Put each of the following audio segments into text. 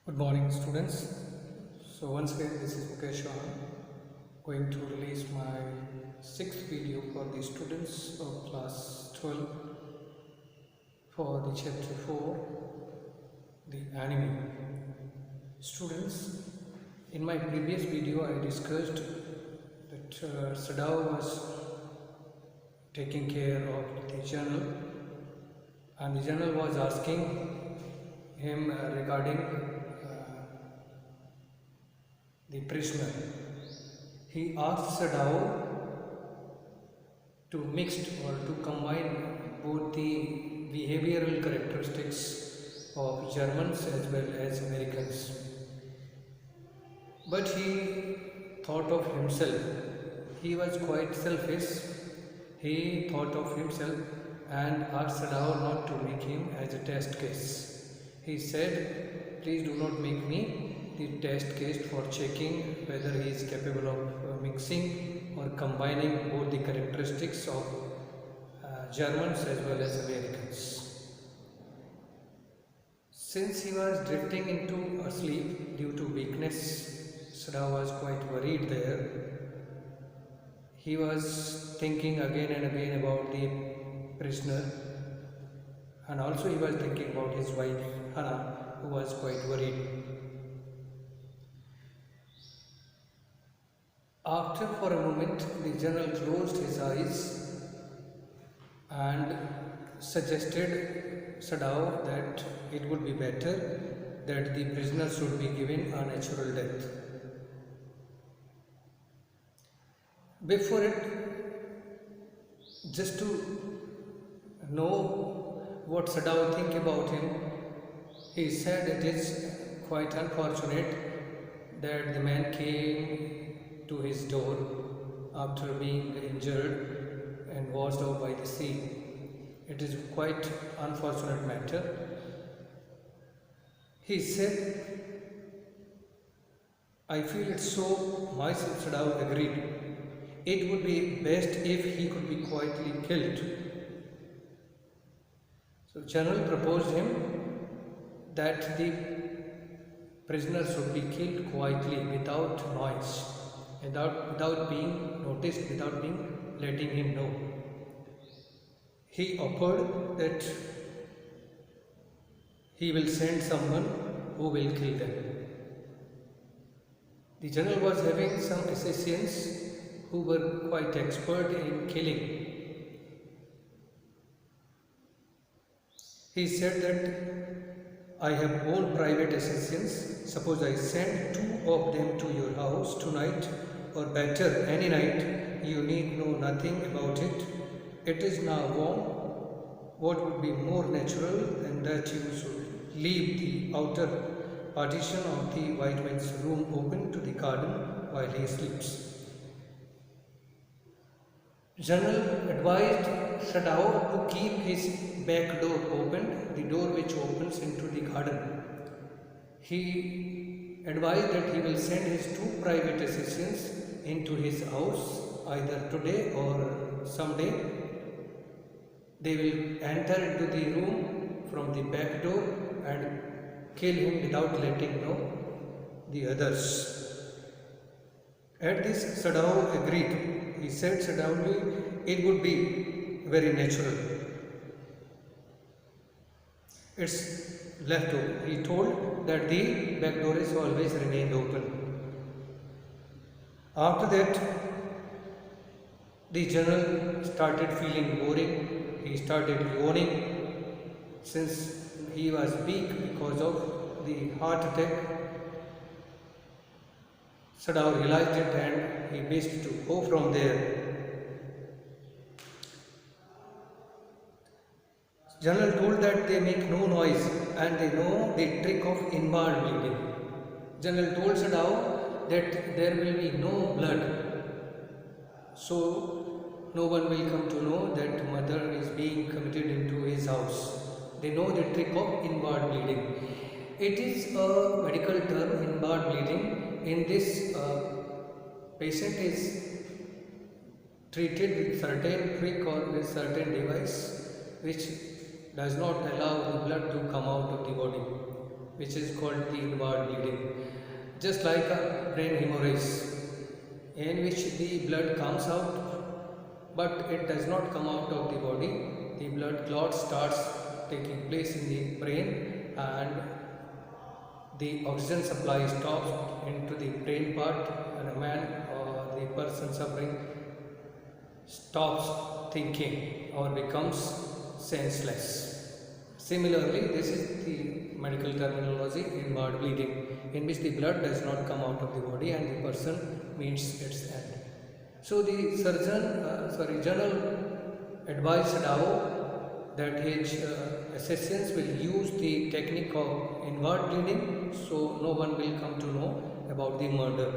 Good morning, students. So once again, this is Mukesh Chauhan, going to release my sixth video for the students of class 12 for the chapter 4, the anime. Students, in my previous video, I discussed that Sadao was taking care of the journal, and the journal was asking him regarding the prisoner. He asked Sadao to mix or to combine both the behavioral characteristics of Germans as well as Americans. But he thought of himself. He was quite selfish. He thought of himself and asked Sadao not to make him as a test case. He said, "Please do not make me the test case for checking whether he is capable of mixing or combining both the characteristics of Germans as well as Americans." Since he was drifting into a sleep due to weakness, Sadao was quite worried there. He was thinking again and again about the prisoner, and also he was thinking about his wife Hannah, who was quite worried. After for a moment, the general closed his eyes and suggested Sadao that it would be better that the prisoner should be given a natural death. Before it, just to know what Sadao think about him, he said it is quite unfortunate that the man came to his door after being injured and washed out by the sea. It is quite unfortunate matter. He said, "I feel it so." Myself, Sadao agreed. It would be best if he could be quietly killed. So General proposed him that the prisoner should be killed quietly, without noise, without being noticed, without being letting him know. He offered that he will send someone who will kill them. The general was having some assistants who were quite expert in killing. He said that I have all private assistants. Suppose I send 2 of them to your house tonight, or better, any night. You need know nothing about it. It is now warm. What would be more natural than that you should leave the outer partition of the white man's room open to the garden while he sleeps? General advised Sadao to keep his back door open, the door which opens into the garden. He advised that he will send his 2 private assistants into his house either today or someday. They will enter into the room from the back door and kill him without letting know the others. At this, Sadao agreed. He said suddenly it would be very natural. It's left open. He told that the back door is always remained open. After that, the general started feeling boring. He started yawning since he was weak because of the heart attack. Sadao realized it and he wished to go from there. General told that they make no noise and they know the trick of inward bleeding. General told Sadao that there will be no blood, so no one will come to know that murder is being committed into his house. They know the trick of inward bleeding. It is a medical term, inward bleeding. In this, patient is treated with certain trick or with certain device which does not allow the blood to come out of the body. which is called the inward bleeding. Just like a brain hemorrhage, in which the blood comes out, but it does not come out of the body. The blood clot starts taking place in the brain, and the oxygen supply stops into the brain part, and a man or the person suffering stops thinking or becomes senseless. Similarly, this is the medical terminology, inward bleeding, in which the blood does not come out of the body and the person meets its end. So the journal advised Sadao that his assassins will use the technique of inward bleeding, so no one will come to know about the murder.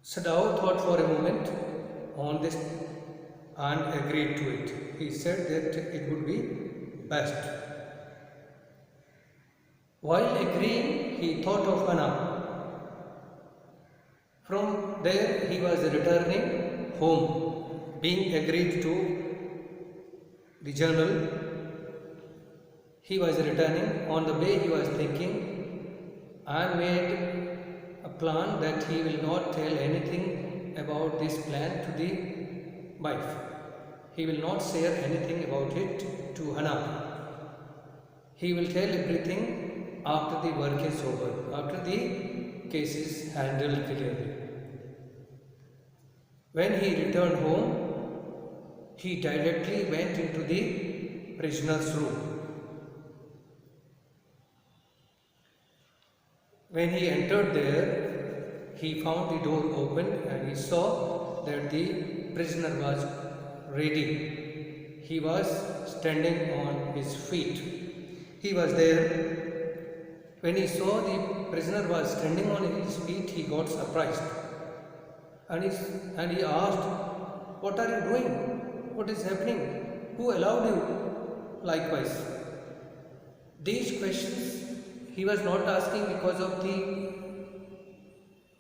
Sadao thought for a moment on this and agreed to it. He said that it would be best. While agreeing, he thought of Anna. From there, he was returning home, being agreed to the journal. He was returning. On the way, he was thinking and made a plan that he will not tell anything about this plan to the wife. He will not share anything about it to Hannah. He will tell everything after the work is over, after the case is handled clearly. When he returned home, he directly went into the prisoner's room. When he entered there, he found the door open and he saw that the prisoner was ready. He was standing on his feet. He was there. When he saw the prisoner was standing on his feet, he got surprised. And he asked, "What are you doing? What is happening? Who allowed you?" Likewise, these questions he was not asking because of the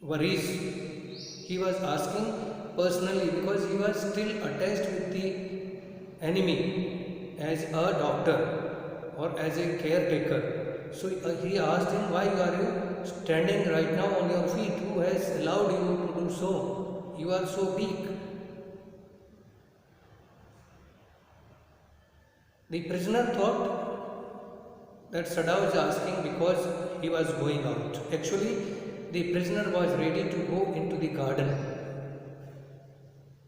worries. He was asking personally because he was still attached with the enemy as a doctor or as a caretaker. So he asked him, "Why are you standing right now on your feet? Who has allowed you to do so? You are so weak." The prisoner thought that Sadao was asking because he was going out. Actually, the prisoner was ready to go into the garden.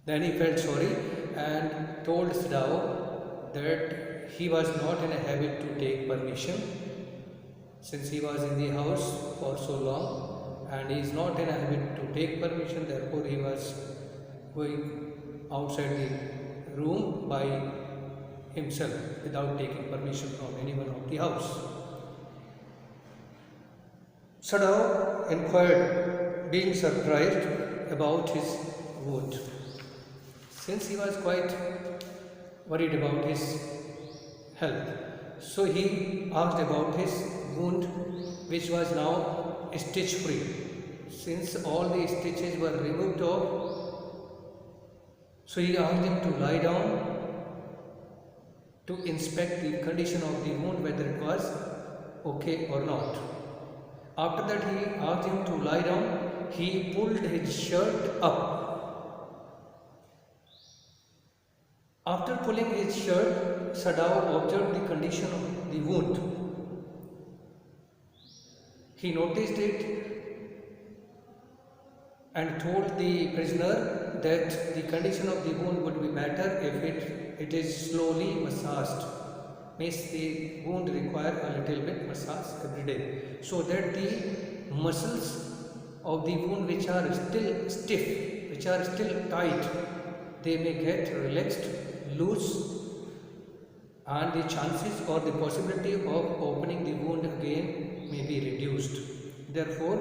Then he felt sorry and told Sadao that he was not in a habit to take permission since he was in the house for so long, and he is not in a habit to take permission. Therefore, he was going outside the room by himself without taking permission from anyone of the house. Sadao inquired, being surprised about his wound, since he was quite worried about his health. So he asked about his wound, which was now stitch free, since all the stitches were removed off. So he asked him to lie down to inspect the condition of the wound, whether it was okay or not. After that, he asked him to lie down. He pulled his shirt up. After pulling his shirt, Sadao observed the condition of the wound. He noticed it and told the prisoner that the condition of the wound would be better if it is slowly massaged. Means the wound require a little bit massage every day, so that the muscles of the wound which are still stiff, which are still tight, they may get relaxed, loose, and the chances or the possibility of opening the wound again may be reduced. Therefore,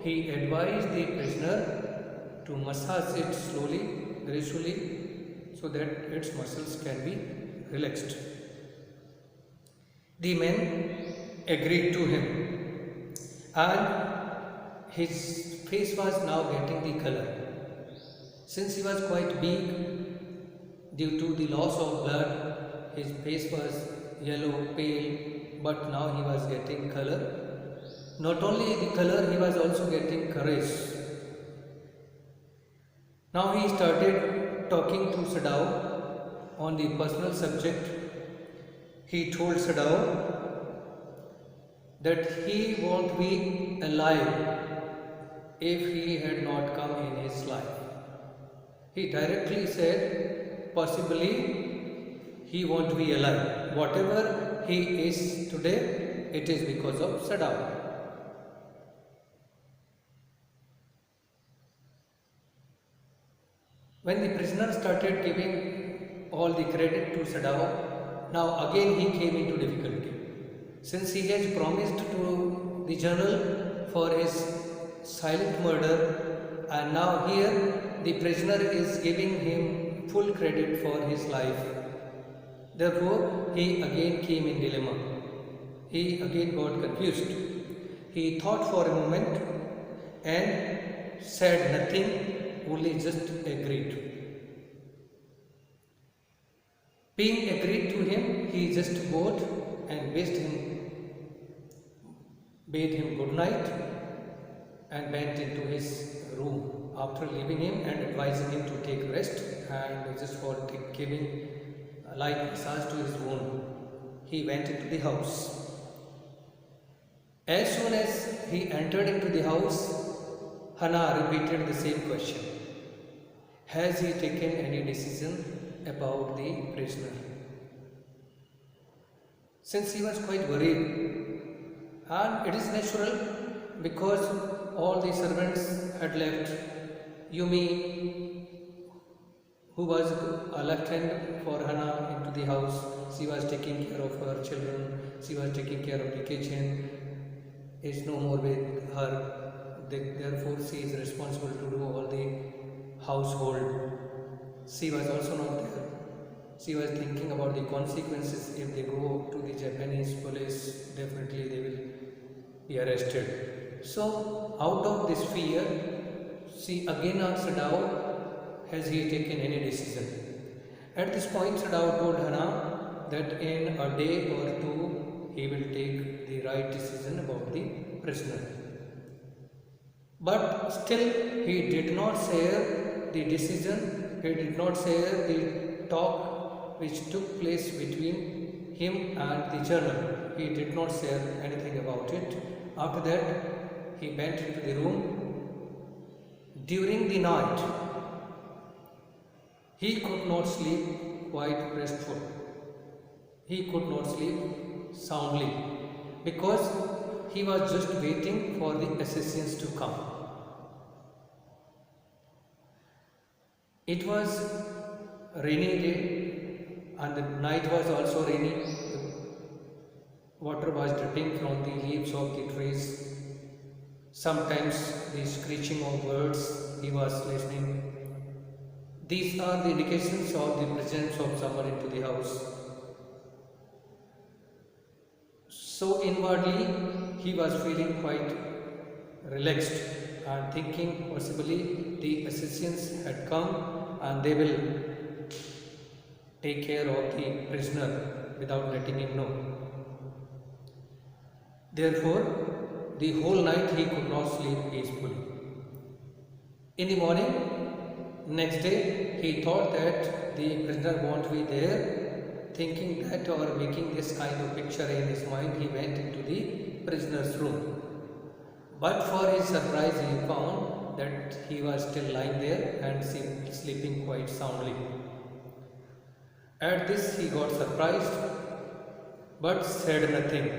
he advised the prisoner to massage it slowly, gracefully, so that its muscles can be relaxed. The men agreed to him, and his face was now getting the color. Since he was quite big due to the loss of blood, his face was yellow, pale, but now he was getting color. Not only the color, he was also getting courage. Now he started talking to Sadao on the personal subject. He told Sadao that he won't be alive if he had not come in his life. He directly said, possibly he won't be alive. Whatever he is today, it is because of Sadao. When the prisoner started giving all the credit to Sadao, now again he came into difficulty. Since he has promised to the general for his silent murder, and now here the prisoner is giving him full credit for his life. Therefore, he again came in dilemma. He again got confused. He thought for a moment and said nothing, only just agreed. Being agreed to him, he just bowed and bade him good night and went into his room. After leaving him and advising him to take rest and just for giving a light massage to his wound, he went into the house. As soon as he entered into the house, Hana repeated the same question. Has he taken any decision about the prisoner? Since he was quite worried, and it is natural because all the servants had left. Yumi, who was a left hand for Hana into the house, she was taking care of her children, she was taking care of the kitchen, is no more with her, therefore she is responsible to do all the household. She was also not there. She was thinking about the consequences. If they go to the Japanese police, definitely they will be arrested. So out of this fear, she again asked Sadao, has he taken any decision? At this point, Sadao told Hana that in a day or two, he will take the right decision about the prisoner. But still, he did not share the decision, he did not share the talk which took place between him and the journal. He did not share anything about it. After that, he went into the room. During the night, he could not sleep quite restful. He could not sleep soundly because he was just waiting for the assassins to come. It was a rainy day and the night was also rainy. Water was dripping from the leaves of the trees. Sometimes the screeching of birds he was listening. These are the indications of the presence of someone into the house. So inwardly he was feeling quite relaxed and thinking possibly the assassins had come and they will take care of the prisoner without letting him know. Therefore, the whole night he could not sleep peacefully. In the morning, next day, he thought that the prisoner won't be there. Thinking that or making this kind of picture in his mind, he went into the prisoner's room. But for his surprise, he found that he was still lying there and sleeping quite soundly. At this, he got surprised, but said nothing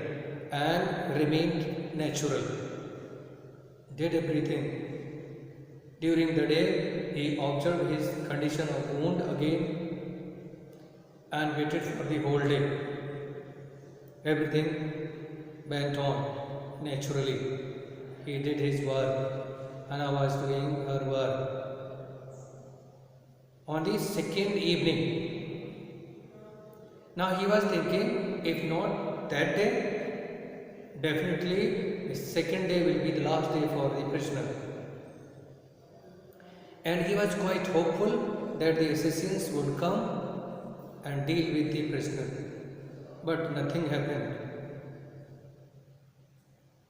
and remained natural. Did everything. During the day, he observed his condition of wound again and waited for the whole day. Everything went on naturally. He did his work. Hana was doing her work. On the second evening, now he was thinking, if not that day, definitely the second day will be the last day for the prisoner. And he was quite hopeful that the assassins would come and deal with the prisoner. But nothing happened.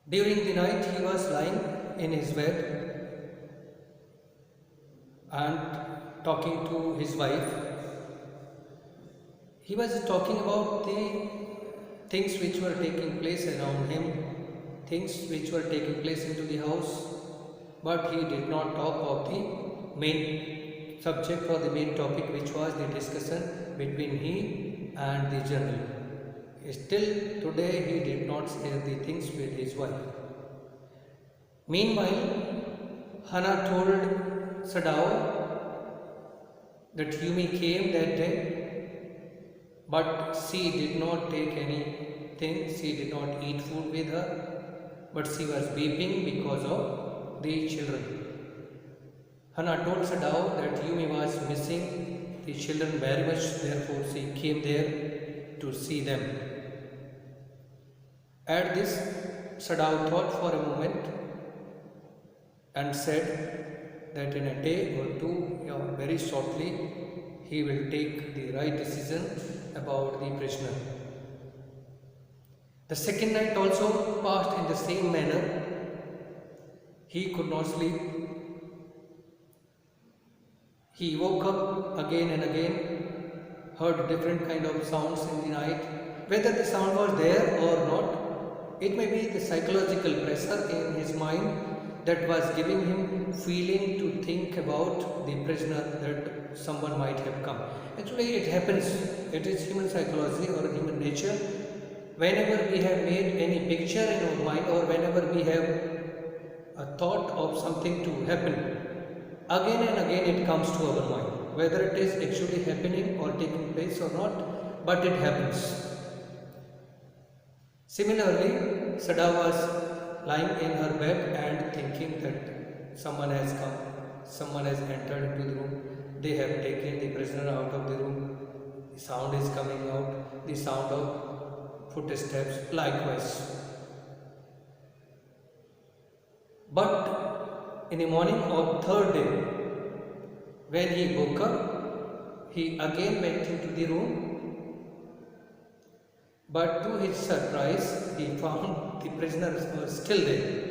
During the night, he was lying in his bed and talking to his wife. He was talking about the things which were taking place around him, things which were taking place into the house, but he did not talk of the main subject or the main topic, which was the discussion between he and the general. Still today he did not share the things with his wife. Meanwhile, Hannah told Sadao that Yumi came that day, but she did not take anything, she did not eat food with her, but she was weeping because of the children. Hannah told Sadao that Yumi was missing the children very much, therefore she came there to see them. At this, Sadao thought for a moment and said that in a day or two or very shortly he will take the right decision about the prisoner. The second night also passed in the same manner. He could not sleep. He woke up again and again, heard different kind of sounds in the night. Whether the sound was there or not, it may be the psychological pressure in his mind that was giving him feeling to think about the prisoner, that someone might have come. Actually, it happens. It is human psychology or human nature. Whenever we have made any picture in our mind, or whenever we have a thought of something to happen, again and again it comes to our mind, whether it is actually happening or taking place or not, but it happens. Similarly, Sada was lying in her bed and thinking that someone has come, someone has entered into the room, they have taken the prisoner out of the room, the sound is coming out, the sound of footsteps likewise. But in the morning of third day, when he woke up, he again went into the room, but to his surprise, he found the prisoners were still there.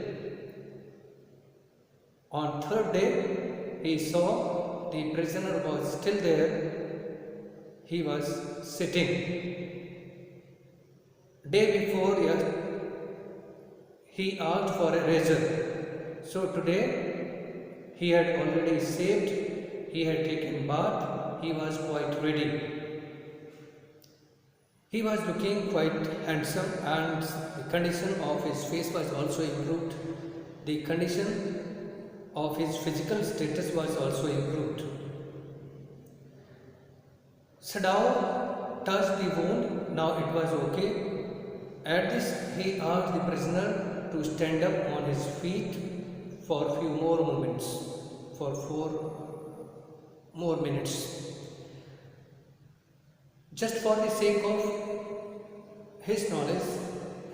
On third day, he saw the prisoner was still there. He was sitting. Day before, he asked for a razor. So today, he had already shaved, he had taken bath, he was quite ready. He was looking quite handsome, and the condition of his face was also improved. The condition of his physical status was also improved. Sadao touched the wound, now it was okay. At this, he asked the prisoner to stand up on his feet for a few more moments, for 4 more minutes. Just for the sake of his knowledge,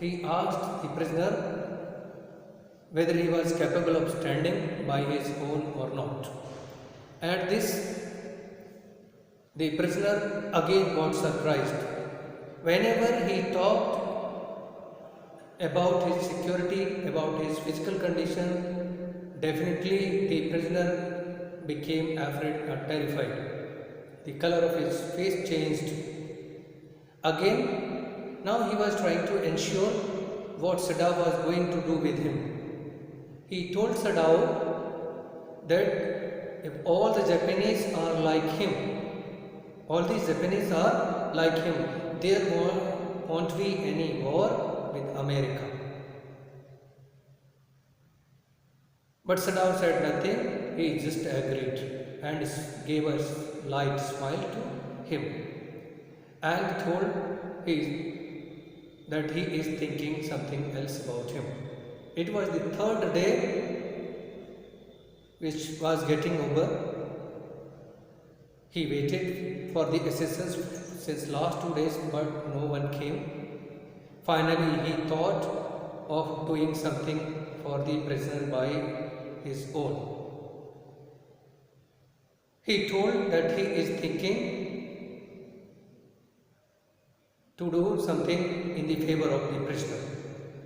he asked the prisoner whether he was capable of standing by his own or not. At this, the prisoner again got surprised. Whenever he talked about his security, about his physical condition, definitely the prisoner became afraid or terrified. The color of his face changed. Again, now he was trying to ensure what Sadao was going to do with him. He told Sadao that if all the Japanese are like him, all these Japanese are like him, there won't be any war with America. But Sadao said nothing, he just agreed and gave a light smile to him and told that he is thinking something else about him. It was the third day which was getting over. He waited for the assistance since last 2 days, but no one came. Finally, he thought of doing something for the prisoner by his own. He told that he is thinking to do something in the favor of the prisoner.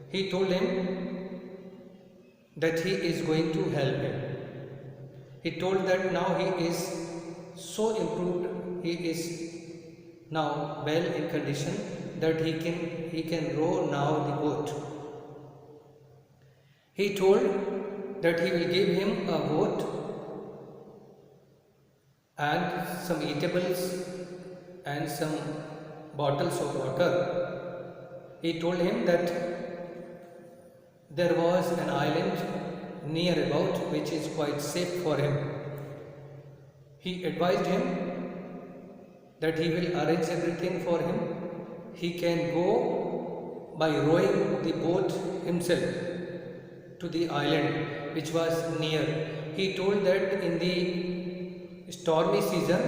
He told him that he is going to help him. He told that now he is so improved, he is now well in condition that he can row now the boat. He told that he will give him a boat and some eatables and some bottles of water. He told him that there was an island near about which is quite safe for him. He advised him that he will arrange everything for him. He can go by rowing the boat himself to the island which was near. He told that in the stormy season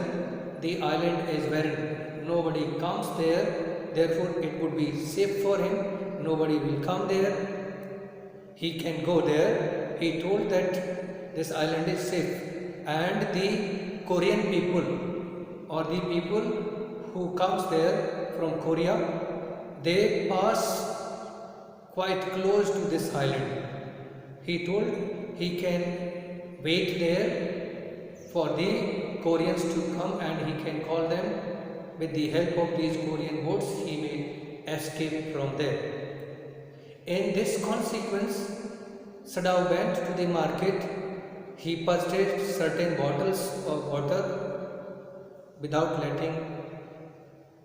the island is barren. Nobody comes there, therefore it would be safe for him. Nobody will come there. He can go there. He told that this island is safe, and the Korean people or the people who comes there from Korea, they pass quite close to this island. He told he can wait there for the Koreans to come and he can call them. With the help of these Korean boats, he may escape from there. In this consequence, Sadao went to the market. He purchased certain bottles of water without letting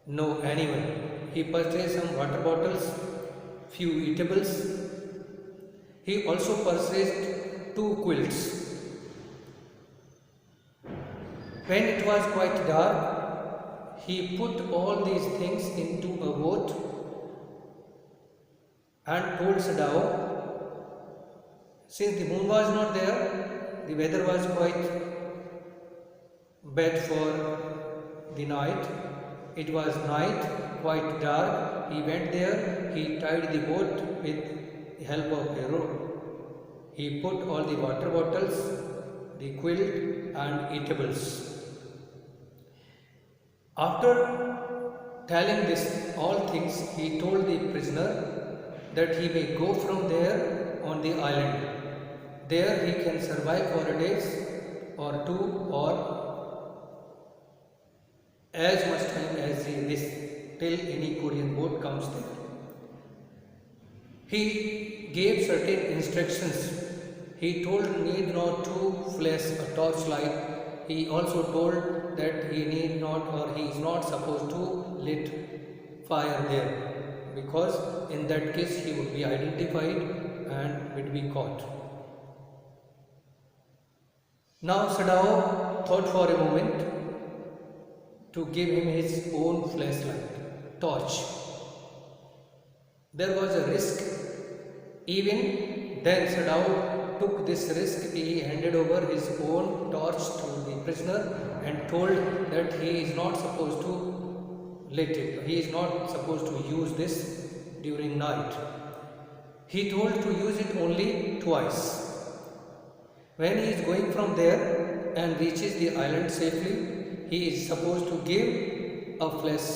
know anyone. He purchased some water bottles, few eatables. He also purchased 2 quilts. When it was quite dark, he put all these things into a boat and told Sadao, since the moon was not there, the weather was quite bad for the night. It was night, quite dark. He went there, he tied the boat with the help of a rope. He put all the water bottles, the quilt and eatables. After telling this all things, he told the prisoner that he may go from there on the island. There he can survive for a day or 2 or as much time as he wishes till any Korean boat comes there. He gave certain instructions. He told need not to flash a torchlight. He also told that he need not or he is not supposed to lit fire there, because in that case he would be identified and would be caught. Now Sadao thought for a moment to give him his own flashlight, torch. There was a risk. Even then Sadao took this risk. He handed over his own torch to the prisoner and told that he is not supposed to lit it. He is not supposed to use this during night. He told to use it only twice. When he is going from there and reaches the island safely, he is supposed to give a flash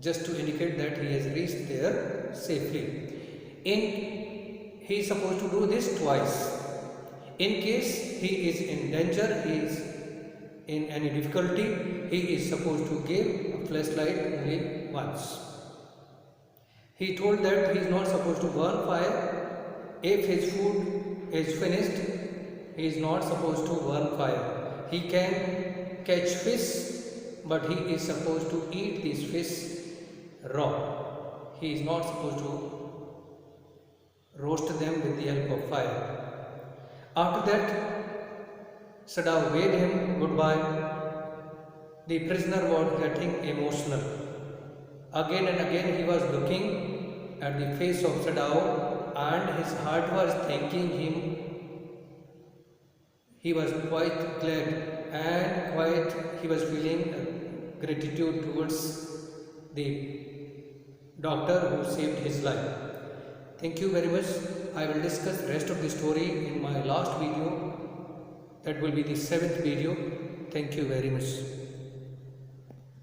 just to indicate that he has reached there safely. He is supposed to do this twice. In case he is in danger, he is in any difficulty, he is supposed to give a flashlight only once. He told that he is not supposed to burn fire. If his food is finished, he is not supposed to burn fire. He can catch fish, but he is supposed to eat these fish raw. He is not supposed to roast them with the help of fire. After that, Sadao bade him goodbye. The prisoner was getting emotional. Again and again he was looking at the face of Sadao and his heart was thanking him. He was quite glad and he was feeling gratitude towards the doctor who saved his life. Thank you very much. I will discuss the rest of the story in my last video. That will be the 7th video. Thank you very much.